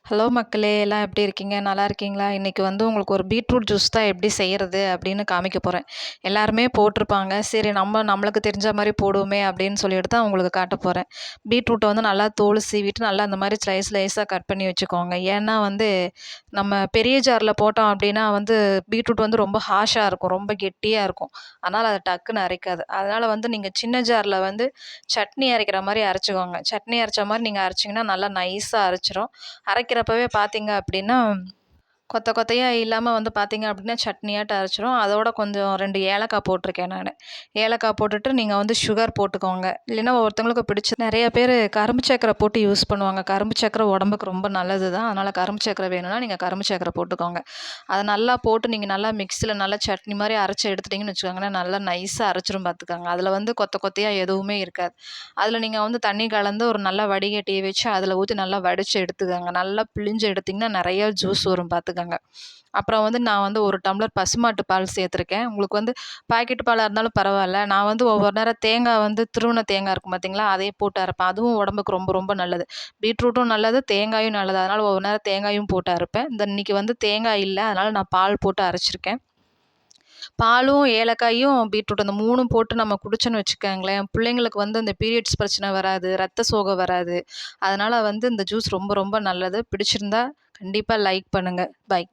Hello மக்களே! எல்லாம் எப்படி இருக்கீங்க? நல்லா இருக்கீங்களா? இன்னைக்கு வந்து உங்களுக்கு ஒரு பீட்ரூட் ஜூஸ் தான் எப்படி செய்றது அப்படின்னு காமிக்க போறேன். எல்லாருமே போட்டிருப்பாங்க. சரி நம்மளுக்கு தெரிஞ்ச மாரி போடுவோமே அப்படின்னு சொல்லிட்டு தான் உங்களுக்கு காட்டப் போறேன். பீட்ரூட்ட வந்து நல்லா தோல் சீவிட்டு நல்லா அந்த மாரி ஸ்லைஸா கட் பண்ணி வச்சுக்கோங்க. ஏன்னா வந்து நம்ம பெரிய ஜார்ல போட்டோம் அப்படின்னா வந்து பீட்ரூட் வந்து ரொம்ப ஹார்ஷா இருக்கும். ரொம்ப கெட்டியா இருக்கும். அதனால அது டக்குன்னு அரைக்காது. அதனால வந்து நீங்க சின்ன ஜார்ல வந்து சட்னி அரைக்கிற மாரி அரைச்சுக்கோங்க. சட்னி அரைச்ச மாரி நீங்க அரைச்சீங்கன்னா நல்லா நைஸா அரைச்சிரும். அரைக்கிறப்பவே பார்த்தீங்க அப்படின்னா, கொத்த கொத்தையா இல்லாம வந்து பார்த்தீங்க அப்படின்னா, சட்னியாட்டம் அரைச்சிரும். அதோட கொஞ்சம் 2 ஏலக்காய் போட்டிருக்கேன் நானு. ஏலக்காய் போட்டுட்டு நீங்க வந்து சுகர் போட்டுக்கோங்க. இல்லைன்னா ஒவ்வொருத்தவங்களுக்கு பிடிச்ச நெறைய பேரு கரும்பு சர்க்கரை போட்டு யூஸ் பண்ணுவாங்க. கரும்பு சர்க்கரை உடம்புக்கு ரொம்ப நல்லது தான். அதனால கரும்பு சர்க்கரை வேணும்னா, நீங்க கரும்பு சர்க்கரை போட்டுக்கோங்க. அத நல்லா போட்டு நீங்க நல்லா மிக்ஸில நல்லா சட்னி மாரி அரைச்சு எடுத்துட்டீங்கன்னு வச்சுக்கோங்களேன், நல்லா நைஸா அரைச்சிரும் பார்த்துக்கோங்க. அதில வந்து கொத்த கொத்தையா எதுவுமே இருக்காது. அதில நீங்க வந்து தண்ணி கலந்து ஒரு நல்ல வடிகட்டிய வச்சு அதில ஊத்தி நல்லா வடிச்சு எடுத்துக்கங்க. நல்லா பிழிஞ்சு எடுத்தீங்கன்னா, நெறைய ஜூஸ் வரும் பார்த்துக்கங்க. அப்புறம் வந்து நான் வந்து 1 டம்ளர் பசுமாட்டு பால் சேர்த்துருக்கேன். உங்களுக்கு வந்து பாக்கெட் பாலா இருந்தாலும் பரவால்ல. நான் வந்து ஒவ்வொரு நேரம் தேங்காய் வந்து திருவுன தேங்காய் இருக்கும் பார்த்தீங்களா, அதையும் போட்டு அரைப்பேன். அதுவும் உடம்புக்கு ரொம்ப ரொம்ப நல்லது. பீட்ரூட்டும் நல்லது, தேங்காயும் நல்லது. அதனால ஒவ்வொரு நேரம் தேங்காயும் போட்டு அரைப்பேன். இன்னைக்கு வந்து தேங்காய் இல்ல. அதனால நான் பால் போட்டு அரைச்சிருக்கேன். பாலும், ஏலக்காயும், பீட்ரூட் அந்த 3ம் போட்டு நம்ம குடிச்சோன்னு வச்சுக்கோங்களேன், பிள்ளைங்களுக்கு வந்து இந்த பீரியட்ஸ் பிரச்சனை வராது, ரத்த சோகை வராது. அதனால வந்து இந்த ஜூஸ் ரொம்ப ரொம்ப நல்லது. பிடிச்சிருந்தா கண்டிப்பா லைக் பண்ணுங்க. பை.